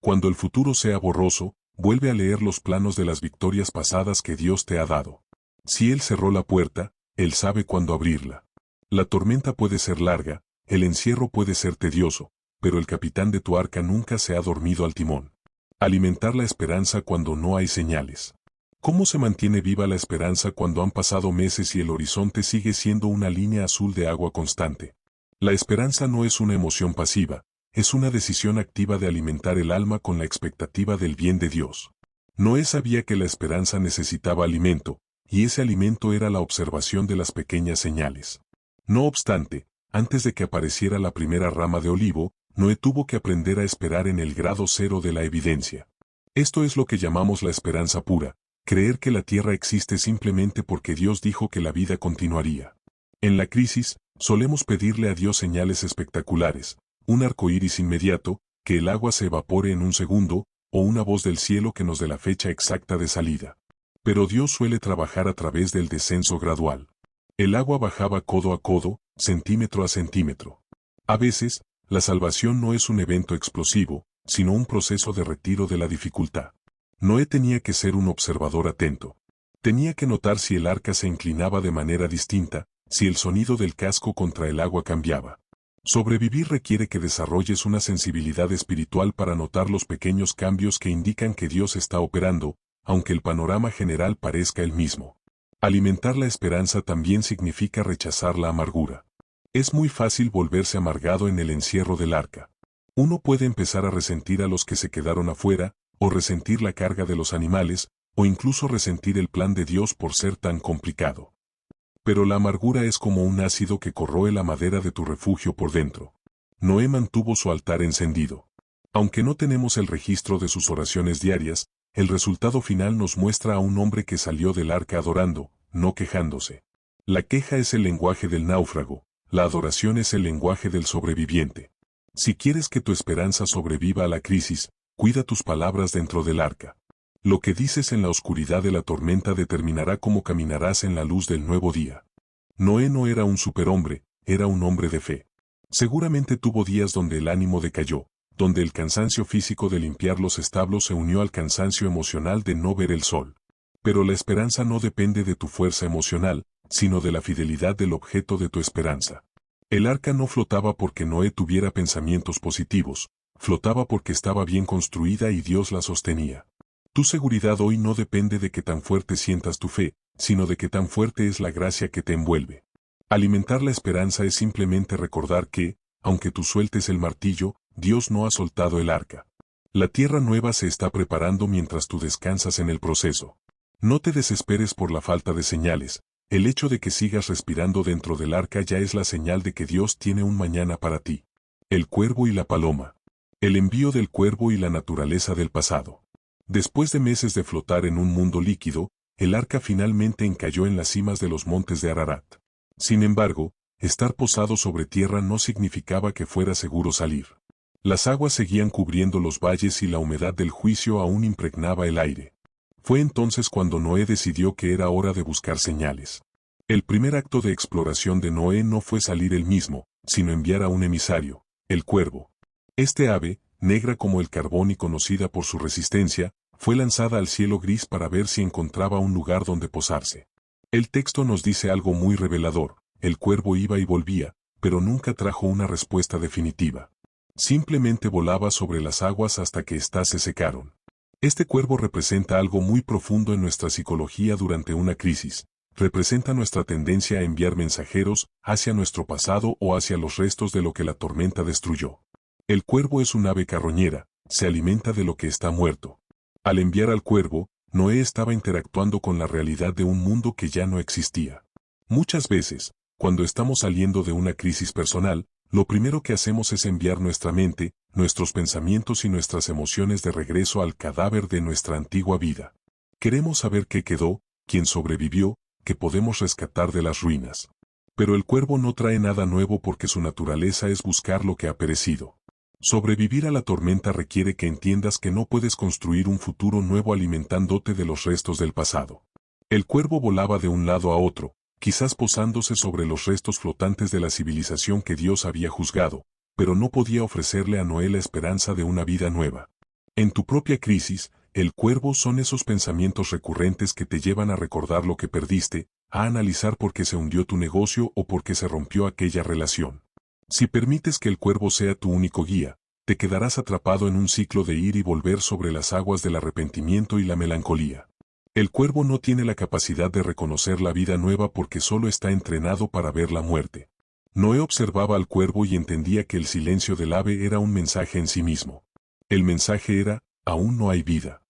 Cuando el futuro sea borroso, vuelve a leer los planos de las victorias pasadas que Dios te ha dado. Si Él cerró la puerta, Él sabe cuándo abrirla. La tormenta puede ser larga, el encierro puede ser tedioso, pero el capitán de tu arca nunca se ha dormido al timón. Alimentar la esperanza cuando no hay señales. ¿Cómo se mantiene viva la esperanza cuando han pasado meses y el horizonte sigue siendo una línea azul de agua constante? La esperanza no es una emoción pasiva, es una decisión activa de alimentar el alma con la expectativa del bien de Dios. Noé sabía que la esperanza necesitaba alimento, y ese alimento era la observación de las pequeñas señales. No obstante, antes de que apareciera la primera rama de olivo, Noé tuvo que aprender a esperar en el grado cero de la evidencia. Esto es lo que llamamos la esperanza pura, creer que la tierra existe simplemente porque Dios dijo que la vida continuaría. En la crisis, solemos pedirle a Dios señales espectaculares, un arcoíris inmediato, que el agua se evapore en un segundo, o una voz del cielo que nos dé la fecha exacta de salida. Pero Dios suele trabajar a través del descenso gradual. El agua bajaba codo a codo, centímetro a centímetro. A veces, la salvación no es un evento explosivo, sino un proceso de retiro de la dificultad. Noé tenía que ser un observador atento. Tenía que notar si el arca se inclinaba de manera distinta, si el sonido del casco contra el agua cambiaba. Sobrevivir requiere que desarrolles una sensibilidad espiritual para notar los pequeños cambios que indican que Dios está operando, aunque el panorama general parezca el mismo. Alimentar la esperanza también significa rechazar la amargura. Es muy fácil volverse amargado en el encierro del arca. Uno puede empezar a resentir a los que se quedaron afuera, o resentir la carga de los animales, o incluso resentir el plan de Dios por ser tan complicado. Pero la amargura es como un ácido que corroe la madera de tu refugio por dentro. Noé mantuvo su altar encendido. Aunque no tenemos el registro de sus oraciones diarias, el resultado final nos muestra a un hombre que salió del arca adorando, no quejándose. La queja es el lenguaje del náufrago, la adoración es el lenguaje del sobreviviente. Si quieres que tu esperanza sobreviva a la crisis, cuida tus palabras dentro del arca. Lo que dices en la oscuridad de la tormenta determinará cómo caminarás en la luz del nuevo día. Noé no era un superhombre, era un hombre de fe. Seguramente tuvo días donde el ánimo decayó, donde el cansancio físico de limpiar los establos se unió al cansancio emocional de no ver el sol. Pero la esperanza no depende de tu fuerza emocional, sino de la fidelidad del objeto de tu esperanza. El arca no flotaba porque Noé tuviera pensamientos positivos, flotaba porque estaba bien construida y Dios la sostenía. Tu seguridad hoy no depende de qué tan fuerte sientas tu fe, sino de qué tan fuerte es la gracia que te envuelve. Alimentar la esperanza es simplemente recordar que, aunque tú sueltes el martillo, Dios no ha soltado el arca. La tierra nueva se está preparando mientras tú descansas en el proceso. No te desesperes por la falta de señales, el hecho de que sigas respirando dentro del arca ya es la señal de que Dios tiene un mañana para ti. El cuervo y la paloma. El envío del cuervo y la naturaleza del pasado. Después de meses de flotar en un mundo líquido, el arca finalmente encalló en las cimas de los montes de Ararat. Sin embargo, estar posado sobre tierra no significaba que fuera seguro salir. Las aguas seguían cubriendo los valles y la humedad del juicio aún impregnaba el aire. Fue entonces cuando Noé decidió que era hora de buscar señales. El primer acto de exploración de Noé no fue salir él mismo, sino enviar a un emisario, el cuervo. Este ave, negra como el carbón y conocida por su resistencia, fue lanzada al cielo gris para ver si encontraba un lugar donde posarse. El texto nos dice algo muy revelador, el cuervo iba y volvía, pero nunca trajo una respuesta definitiva. Simplemente volaba sobre las aguas hasta que éstas se secaron. Este cuervo representa algo muy profundo en nuestra psicología durante una crisis, representa nuestra tendencia a enviar mensajeros hacia nuestro pasado o hacia los restos de lo que la tormenta destruyó. El cuervo es un ave carroñera, se alimenta de lo que está muerto. Al enviar al cuervo, Noé estaba interactuando con la realidad de un mundo que ya no existía. Muchas veces, cuando estamos saliendo de una crisis personal, lo primero que hacemos es enviar nuestra mente, nuestros pensamientos y nuestras emociones de regreso al cadáver de nuestra antigua vida. Queremos saber qué quedó, quién sobrevivió, qué podemos rescatar de las ruinas. Pero el cuervo no trae nada nuevo porque su naturaleza es buscar lo que ha perecido. Sobrevivir a la tormenta requiere que entiendas que no puedes construir un futuro nuevo alimentándote de los restos del pasado. El cuervo volaba de un lado a otro, quizás posándose sobre los restos flotantes de la civilización que Dios había juzgado, pero no podía ofrecerle a Noé la esperanza de una vida nueva. En tu propia crisis, el cuervo son esos pensamientos recurrentes que te llevan a recordar lo que perdiste, a analizar por qué se hundió tu negocio o por qué se rompió aquella relación. Si permites que el cuervo sea tu único guía, te quedarás atrapado en un ciclo de ir y volver sobre las aguas del arrepentimiento y la melancolía. El cuervo no tiene la capacidad de reconocer la vida nueva porque solo está entrenado para ver la muerte. Noé observaba al cuervo y entendía que el silencio del ave era un mensaje en sí mismo. El mensaje era, aún no hay vida.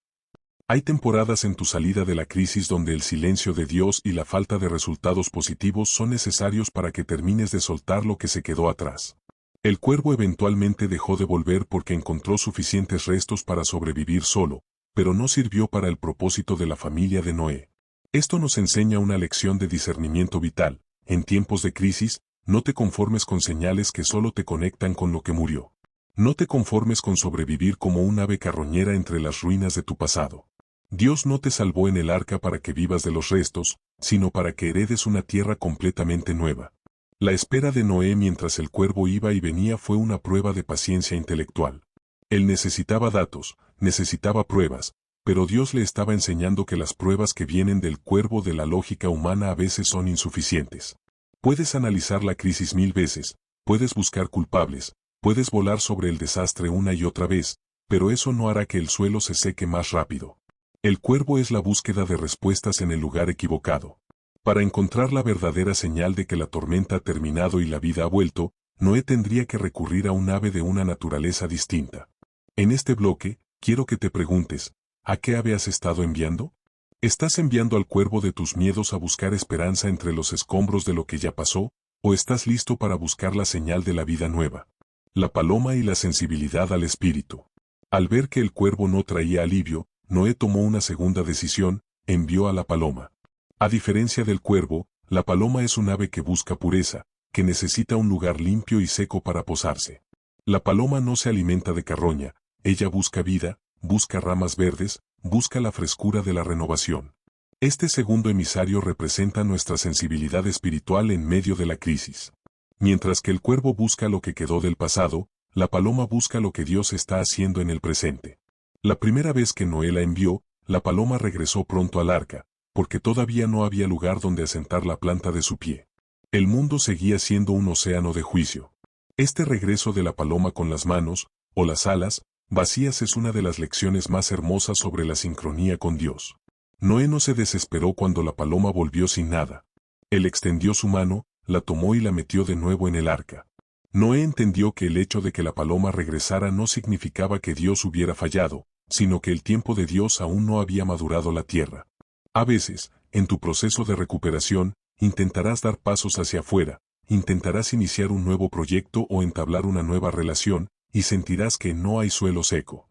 Hay temporadas en tu salida de la crisis donde el silencio de Dios y la falta de resultados positivos son necesarios para que termines de soltar lo que se quedó atrás. El cuervo eventualmente dejó de volver porque encontró suficientes restos para sobrevivir solo, pero no sirvió para el propósito de la familia de Noé. Esto nos enseña una lección de discernimiento vital. En tiempos de crisis, no te conformes con señales que solo te conectan con lo que murió. No te conformes con sobrevivir como un ave carroñera entre las ruinas de tu pasado. Dios no te salvó en el arca para que vivas de los restos, sino para que heredes una tierra completamente nueva. La espera de Noé mientras el cuervo iba y venía fue una prueba de paciencia intelectual. Él necesitaba datos, necesitaba pruebas, pero Dios le estaba enseñando que las pruebas que vienen del cuervo de la lógica humana a veces son insuficientes. Puedes analizar la crisis 1000 veces, puedes buscar culpables, puedes volar sobre el desastre una y otra vez, pero eso no hará que el suelo se seque más rápido. El cuervo es la búsqueda de respuestas en el lugar equivocado. Para encontrar la verdadera señal de que la tormenta ha terminado y la vida ha vuelto, Noé tendría que recurrir a un ave de una naturaleza distinta. En este bloque, quiero que te preguntes, ¿a qué ave has estado enviando? ¿Estás enviando al cuervo de tus miedos a buscar esperanza entre los escombros de lo que ya pasó, o estás listo para buscar la señal de la vida nueva? La paloma y la sensibilidad al espíritu. Al ver que el cuervo no traía alivio, Noé tomó una segunda decisión, envió a la paloma. A diferencia del cuervo, la paloma es un ave que busca pureza, que necesita un lugar limpio y seco para posarse. La paloma no se alimenta de carroña, ella busca vida, busca ramas verdes, busca la frescura de la renovación. Este segundo emisario representa nuestra sensibilidad espiritual en medio de la crisis. Mientras que el cuervo busca lo que quedó del pasado, la paloma busca lo que Dios está haciendo en el presente. La primera vez que Noé la envió, la paloma regresó pronto al arca, porque todavía no había lugar donde asentar la planta de su pie. El mundo seguía siendo un océano de juicio. Este regreso de la paloma con las manos, o las alas, vacías es una de las lecciones más hermosas sobre la sincronía con Dios. Noé no se desesperó cuando la paloma volvió sin nada. Él extendió su mano, la tomó y la metió de nuevo en el arca. Noé entendió que el hecho de que la paloma regresara no significaba que Dios hubiera fallado, sino que el tiempo de Dios aún no había madurado la tierra. A veces, en tu proceso de recuperación, intentarás dar pasos hacia afuera, intentarás iniciar un nuevo proyecto o entablar una nueva relación, y sentirás que no hay suelo seco.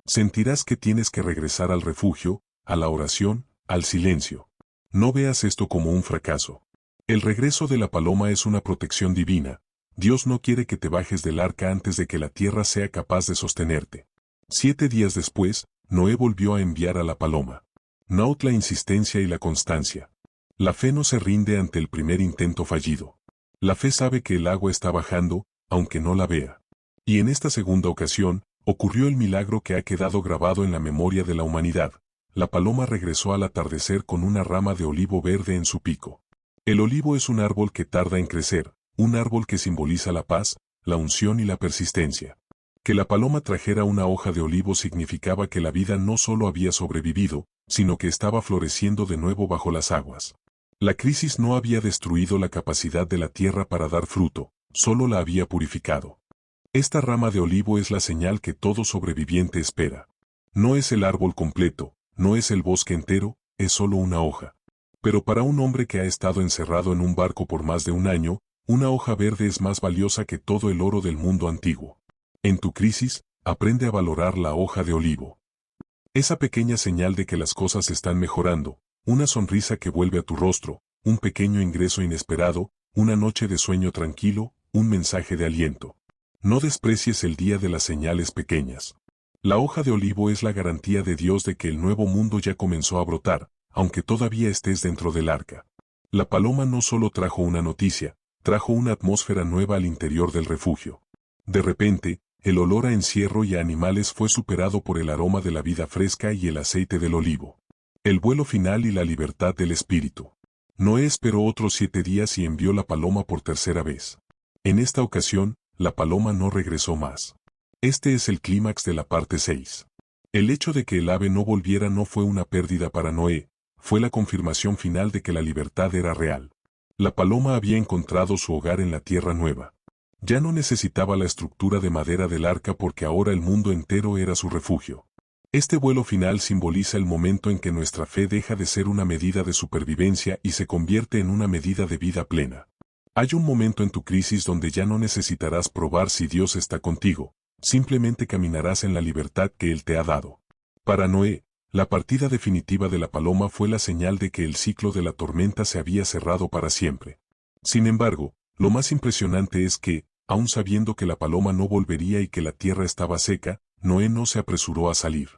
Sentirás que tienes que regresar al refugio, a la oración, al silencio. No veas esto como un fracaso. El regreso de la paloma es una protección divina. Dios no quiere que te bajes del arca antes de que la tierra sea capaz de sostenerte. 7 días después, Noé volvió a enviar a la paloma. Note la insistencia y la constancia. La fe no se rinde ante el primer intento fallido. La fe sabe que el agua está bajando, aunque no la vea. Y en esta segunda ocasión, ocurrió el milagro que ha quedado grabado en la memoria de la humanidad. La paloma regresó al atardecer con una rama de olivo verde en su pico. El olivo es un árbol que tarda en crecer, un árbol que simboliza la paz, la unción y la persistencia. Que la paloma trajera una hoja de olivo significaba que la vida no solo había sobrevivido, sino que estaba floreciendo de nuevo bajo las aguas. La crisis no había destruido la capacidad de la tierra para dar fruto, solo la había purificado. Esta rama de olivo es la señal que todo sobreviviente espera. No es el árbol completo, no es el bosque entero, es solo una hoja. Pero para un hombre que ha estado encerrado en un barco por más de un año, una hoja verde es más valiosa que todo el oro del mundo antiguo. En tu crisis, aprende a valorar la hoja de olivo. Esa pequeña señal de que las cosas están mejorando, una sonrisa que vuelve a tu rostro, un pequeño ingreso inesperado, una noche de sueño tranquilo, un mensaje de aliento. No desprecies el día de las señales pequeñas. La hoja de olivo es la garantía de Dios de que el nuevo mundo ya comenzó a brotar, aunque todavía estés dentro del arca. La paloma no solo trajo una noticia, trajo una atmósfera nueva al interior del refugio. De repente, el olor a encierro y a animales fue superado por el aroma de la vida fresca y el aceite del olivo. El vuelo final y la libertad del espíritu. Noé esperó otros 7 días y envió la paloma por tercera vez. En esta ocasión, la paloma no regresó más. Este es el clímax de la parte 6. El hecho de que el ave no volviera no fue una pérdida para Noé, fue la confirmación final de que la libertad era real. La paloma había encontrado su hogar en la tierra nueva. Ya no necesitaba la estructura de madera del arca porque ahora el mundo entero era su refugio. Este vuelo final simboliza el momento en que nuestra fe deja de ser una medida de supervivencia y se convierte en una medida de vida plena. Hay un momento en tu crisis donde ya no necesitarás probar si Dios está contigo, simplemente caminarás en la libertad que Él te ha dado. Para Noé, la partida definitiva de la paloma fue la señal de que el ciclo de la tormenta se había cerrado para siempre. Sin embargo, lo más impresionante es que, aun sabiendo que la paloma no volvería y que la tierra estaba seca, Noé no se apresuró a salir.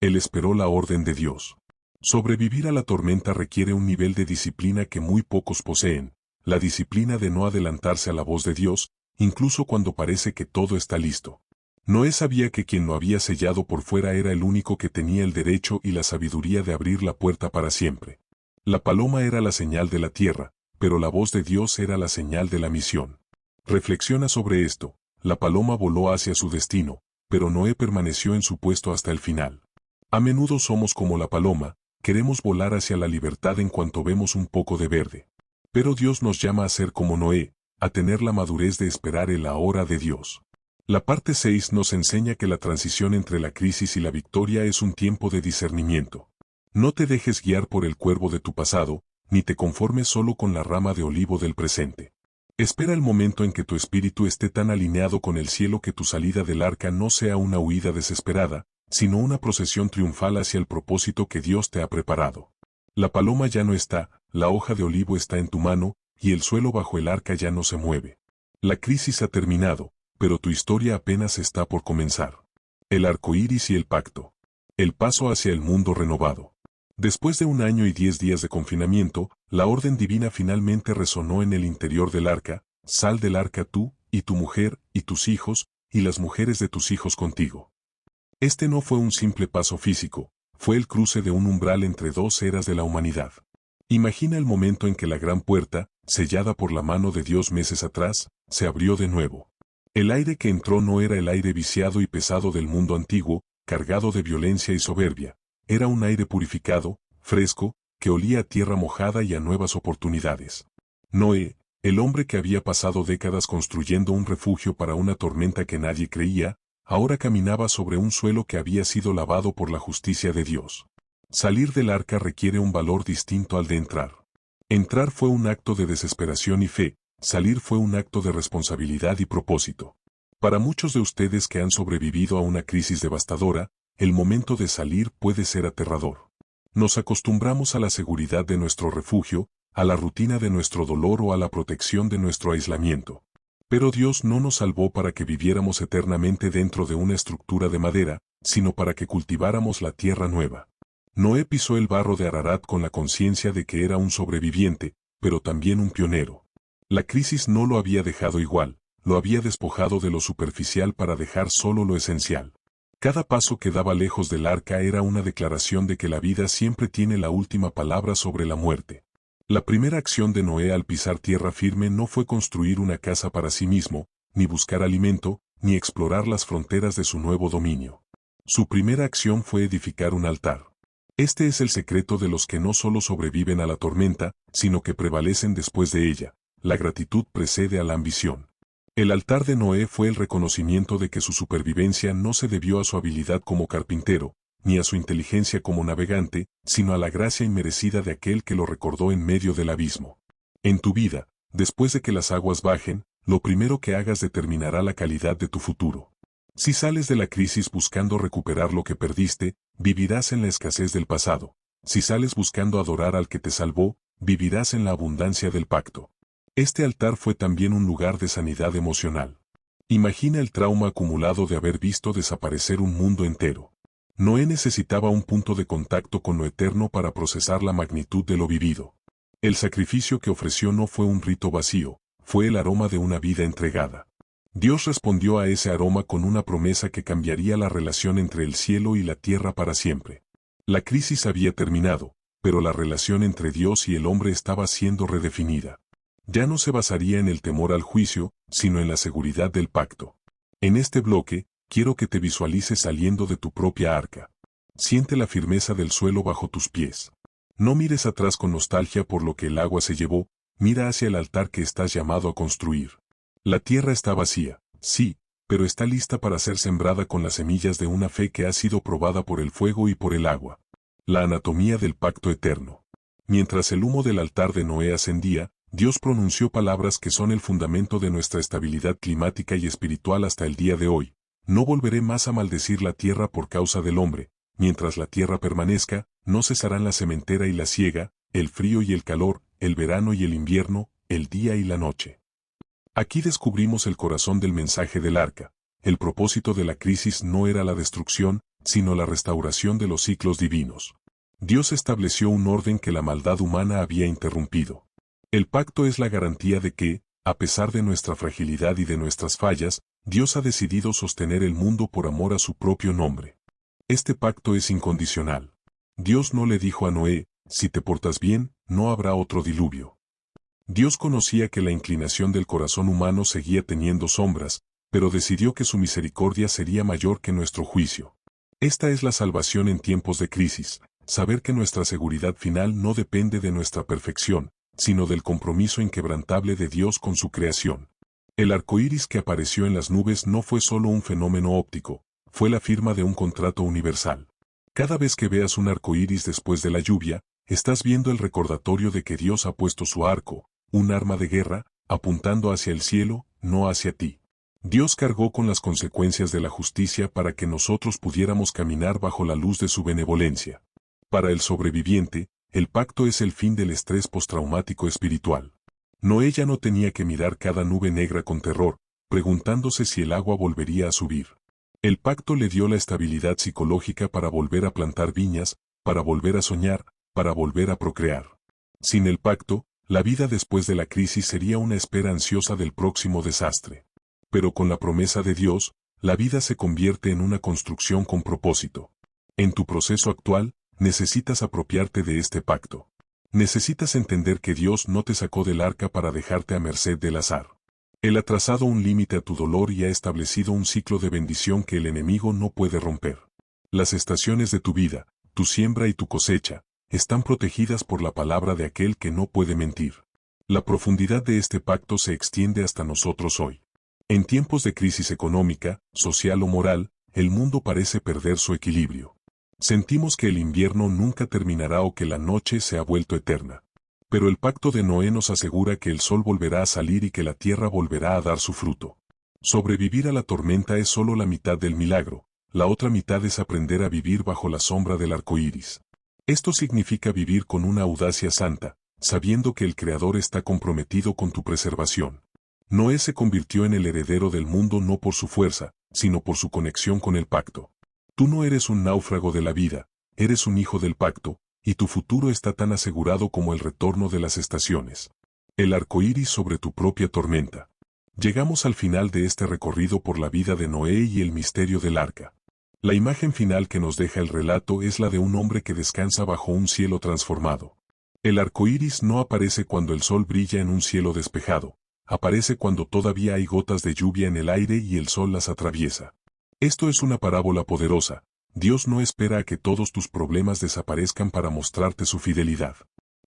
Él esperó la orden de Dios. Sobrevivir a la tormenta requiere un nivel de disciplina que muy pocos poseen, la disciplina de no adelantarse a la voz de Dios, incluso cuando parece que todo está listo. Noé sabía que quien lo había sellado por fuera era el único que tenía el derecho y la sabiduría de abrir la puerta para siempre. La paloma era la señal de la tierra, pero la voz de Dios era la señal de la misión. Reflexiona sobre esto. La paloma voló hacia su destino, pero Noé permaneció en su puesto hasta el final. A menudo somos como la paloma, queremos volar hacia la libertad en cuanto vemos un poco de verde. Pero Dios nos llama a ser como Noé, a tener la madurez de esperar el ahora de Dios. La parte 6 nos enseña que la transición entre la crisis y la victoria es un tiempo de discernimiento. No te dejes guiar por el cuervo de tu pasado, ni te conformes solo con la rama de olivo del presente. Espera el momento en que tu espíritu esté tan alineado con el cielo que tu salida del arca no sea una huida desesperada, sino una procesión triunfal hacia el propósito que Dios te ha preparado. La paloma ya no está, la hoja de olivo está en tu mano, y el suelo bajo el arca ya no se mueve. La crisis ha terminado, pero tu historia apenas está por comenzar. El arco iris y el pacto. El paso hacia el mundo renovado. Después de 1 año y 10 días de confinamiento, la orden divina finalmente resonó en el interior del arca: sal del arca tú, y tu mujer, y tus hijos, y las mujeres de tus hijos contigo. Este no fue un simple paso físico, fue el cruce de un umbral entre dos eras de la humanidad. Imagina el momento en que la gran puerta, sellada por la mano de Dios meses atrás, se abrió de nuevo. El aire que entró no era el aire viciado y pesado del mundo antiguo, cargado de violencia y soberbia. Era un aire purificado, fresco, que olía a tierra mojada y a nuevas oportunidades. Noé, el hombre que había pasado décadas construyendo un refugio para una tormenta que nadie creía, ahora caminaba sobre un suelo que había sido lavado por la justicia de Dios. Salir del arca requiere un valor distinto al de entrar. Entrar fue un acto de desesperación y fe, salir fue un acto de responsabilidad y propósito. Para muchos de ustedes que han sobrevivido a una crisis devastadora, el momento de salir puede ser aterrador. Nos acostumbramos a la seguridad de nuestro refugio, a la rutina de nuestro dolor o a la protección de nuestro aislamiento. Pero Dios no nos salvó para que viviéramos eternamente dentro de una estructura de madera, sino para que cultiváramos la tierra nueva. Noé pisó el barro de Ararat con la conciencia de que era un sobreviviente, pero también un pionero. La crisis no lo había dejado igual, lo había despojado de lo superficial para dejar solo lo esencial. Cada paso que daba lejos del arca era una declaración de que la vida siempre tiene la última palabra sobre la muerte. La primera acción de Noé al pisar tierra firme no fue construir una casa para sí mismo, ni buscar alimento, ni explorar las fronteras de su nuevo dominio. Su primera acción fue edificar un altar. Este es el secreto de los que no solo sobreviven a la tormenta, sino que prevalecen después de ella. La gratitud precede a la ambición. El altar de Noé fue el reconocimiento de que su supervivencia no se debió a su habilidad como carpintero, ni a su inteligencia como navegante, sino a la gracia inmerecida de aquel que lo recordó en medio del abismo. En tu vida, después de que las aguas bajen, lo primero que hagas determinará la calidad de tu futuro. Si sales de la crisis buscando recuperar lo que perdiste, vivirás en la escasez del pasado. Si sales buscando adorar al que te salvó, vivirás en la abundancia del pacto. Este altar fue también un lugar de sanidad emocional. Imagina el trauma acumulado de haber visto desaparecer un mundo entero. Noé necesitaba un punto de contacto con lo eterno para procesar la magnitud de lo vivido. El sacrificio que ofreció no fue un rito vacío, fue el aroma de una vida entregada. Dios respondió a ese aroma con una promesa que cambiaría la relación entre el cielo y la tierra para siempre. La crisis había terminado, pero la relación entre Dios y el hombre estaba siendo redefinida. Ya no se basaría en el temor al juicio, sino en la seguridad del pacto. En este bloque, quiero que te visualices saliendo de tu propia arca. Siente la firmeza del suelo bajo tus pies. No mires atrás con nostalgia por lo que el agua se llevó, mira hacia el altar que estás llamado a construir. La tierra está vacía, sí, pero está lista para ser sembrada con las semillas de una fe que ha sido probada por el fuego y por el agua. La anatomía del pacto eterno. Mientras el humo del altar de Noé ascendía, Dios pronunció palabras que son el fundamento de nuestra estabilidad climática y espiritual hasta el día de hoy. No volveré más a maldecir la tierra por causa del hombre. Mientras la tierra permanezca, no cesarán la sementera y la siega, el frío y el calor, el verano y el invierno, el día y la noche. Aquí descubrimos el corazón del mensaje del arca. El propósito de la crisis no era la destrucción, sino la restauración de los ciclos divinos. Dios estableció un orden que la maldad humana había interrumpido. El pacto es la garantía de que, a pesar de nuestra fragilidad y de nuestras fallas, Dios ha decidido sostener el mundo por amor a su propio nombre. Este pacto es incondicional. Dios no le dijo a Noé, si te portas bien, no habrá otro diluvio. Dios conocía que la inclinación del corazón humano seguía teniendo sombras, pero decidió que su misericordia sería mayor que nuestro juicio. Esta es la salvación en tiempos de crisis, saber que nuestra seguridad final no depende de nuestra perfección, sino del compromiso inquebrantable de Dios con su creación. El arco iris que apareció en las nubes no fue solo un fenómeno óptico, fue la firma de un contrato universal. Cada vez que veas un arco iris después de la lluvia, estás viendo el recordatorio de que Dios ha puesto su arco, un arma de guerra, apuntando hacia el cielo, no hacia ti. Dios cargó con las consecuencias de la justicia para que nosotros pudiéramos caminar bajo la luz de su benevolencia. Para el sobreviviente, el pacto es el fin del estrés postraumático espiritual. Noé ya no tenía que mirar cada nube negra con terror, preguntándose si el agua volvería a subir. El pacto le dio la estabilidad psicológica para volver a plantar viñas, para volver a soñar, para volver a procrear. Sin el pacto, la vida después de la crisis sería una espera ansiosa del próximo desastre. Pero con la promesa de Dios, la vida se convierte en una construcción con propósito. En tu proceso actual, necesitas apropiarte de este pacto. Necesitas entender que Dios no te sacó del arca para dejarte a merced del azar. Él ha trazado un límite a tu dolor y ha establecido un ciclo de bendición que el enemigo no puede romper. Las estaciones de tu vida, tu siembra y tu cosecha, están protegidas por la palabra de aquel que no puede mentir. La profundidad de este pacto se extiende hasta nosotros hoy. En tiempos de crisis económica, social o moral, el mundo parece perder su equilibrio. Sentimos que el invierno nunca terminará o que la noche se ha vuelto eterna. Pero el pacto de Noé nos asegura que el sol volverá a salir y que la tierra volverá a dar su fruto. Sobrevivir a la tormenta es solo la mitad del milagro, la otra mitad es aprender a vivir bajo la sombra del arco iris. Esto significa vivir con una audacia santa, sabiendo que el Creador está comprometido con tu preservación. Noé se convirtió en el heredero del mundo no por su fuerza, sino por su conexión con el pacto. Tú no eres un náufrago de la vida, eres un hijo del pacto, y tu futuro está tan asegurado como el retorno de las estaciones. El arco iris sobre tu propia tormenta. Llegamos al final de este recorrido por la vida de Noé y el misterio del arca. La imagen final que nos deja el relato es la de un hombre que descansa bajo un cielo transformado. El arco iris no aparece cuando el sol brilla en un cielo despejado, aparece cuando todavía hay gotas de lluvia en el aire y el sol las atraviesa. Esto es una parábola poderosa. Dios no espera a que todos tus problemas desaparezcan para mostrarte su fidelidad.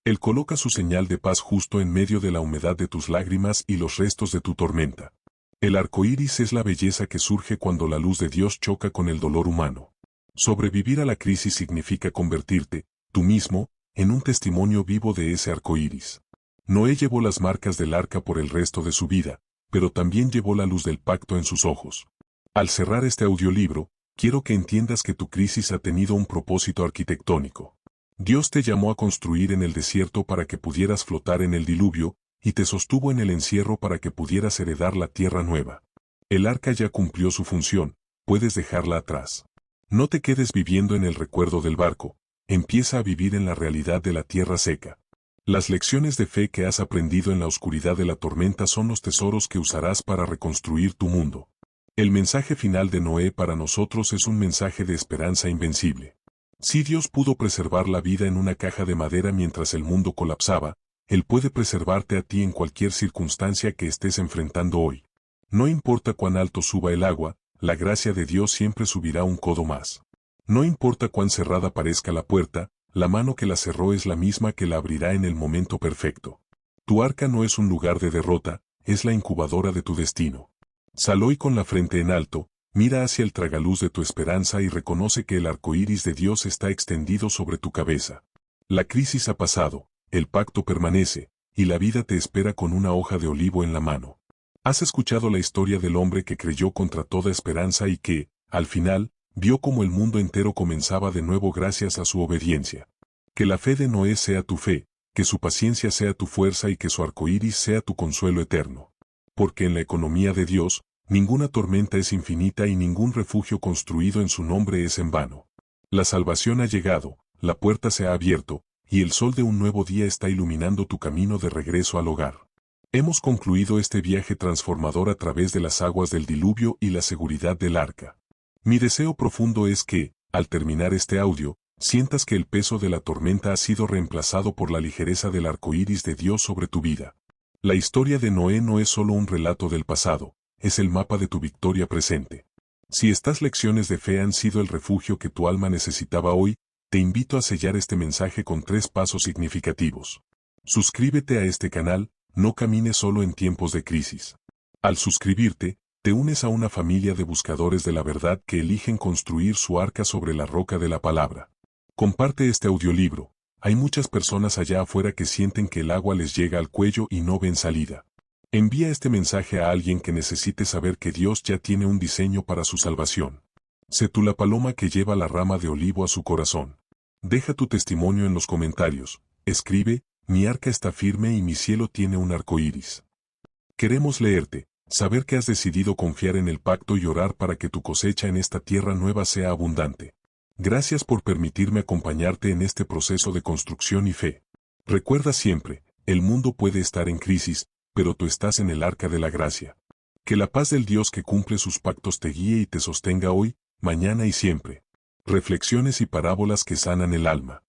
Él coloca su señal de paz justo en medio de la humedad de tus lágrimas y los restos de tu tormenta. El arco iris es la belleza que surge cuando la luz de Dios choca con el dolor humano. Sobrevivir a la crisis significa convertirte, tú mismo, en un testimonio vivo de ese arco iris. Noé llevó las marcas del arca por el resto de su vida, pero también llevó la luz del pacto en sus ojos. Al cerrar este audiolibro, quiero que entiendas que tu crisis ha tenido un propósito arquitectónico. Dios te llamó a construir en el desierto para que pudieras flotar en el diluvio, y te sostuvo en el encierro para que pudieras heredar la tierra nueva. El arca ya cumplió su función, puedes dejarla atrás. No te quedes viviendo en el recuerdo del barco, empieza a vivir en la realidad de la tierra seca. Las lecciones de fe que has aprendido en la oscuridad de la tormenta son los tesoros que usarás para reconstruir tu mundo. El mensaje final de Noé para nosotros es un mensaje de esperanza invencible. Si Dios pudo preservar la vida en una caja de madera mientras el mundo colapsaba, Él puede preservarte a ti en cualquier circunstancia que estés enfrentando hoy. No importa cuán alto suba el agua, la gracia de Dios siempre subirá un codo más. No importa cuán cerrada parezca la puerta, la mano que la cerró es la misma que la abrirá en el momento perfecto. Tu arca no es un lugar de derrota, es la incubadora de tu destino. Sal hoy con la frente en alto, mira hacia el tragaluz de tu esperanza y reconoce que el arco iris de Dios está extendido sobre tu cabeza. La crisis ha pasado, el pacto permanece, y la vida te espera con una hoja de olivo en la mano. Has escuchado la historia del hombre que creyó contra toda esperanza y que, al final, vio cómo el mundo entero comenzaba de nuevo gracias a su obediencia. Que la fe de Noé sea tu fe, que su paciencia sea tu fuerza y que su arcoíris sea tu consuelo eterno. Porque en la economía de Dios, ninguna tormenta es infinita y ningún refugio construido en su nombre es en vano. La salvación ha llegado, la puerta se ha abierto, y el sol de un nuevo día está iluminando tu camino de regreso al hogar. Hemos concluido este viaje transformador a través de las aguas del diluvio y la seguridad del arca. Mi deseo profundo es que, al terminar este audio, sientas que el peso de la tormenta ha sido reemplazado por la ligereza del arco iris de Dios sobre tu vida. La historia de Noé no es solo un relato del pasado, es el mapa de tu victoria presente. Si estas lecciones de fe han sido el refugio que tu alma necesitaba hoy, te invito a sellar este mensaje con 3 pasos significativos. Suscríbete a este canal, no camines solo en tiempos de crisis. Al suscribirte, te unes a una familia de buscadores de la verdad que eligen construir su arca sobre la roca de la palabra. Comparte este audiolibro. Hay muchas personas allá afuera que sienten que el agua les llega al cuello y no ven salida. Envía este mensaje a alguien que necesite saber que Dios ya tiene un diseño para su salvación. Sé tú la paloma que lleva la rama de olivo a su corazón. Deja tu testimonio en los comentarios. Escribe, mi arca está firme y mi cielo tiene un arco iris. Queremos leerte, saber que has decidido confiar en el pacto y orar para que tu cosecha en esta tierra nueva sea abundante. Gracias por permitirme acompañarte en este proceso de construcción y fe. Recuerda siempre, el mundo puede estar en crisis, pero tú estás en el arca de la gracia. Que la paz del Dios que cumple sus pactos te guíe y te sostenga hoy, mañana y siempre. Reflexiones y parábolas que sanan el alma.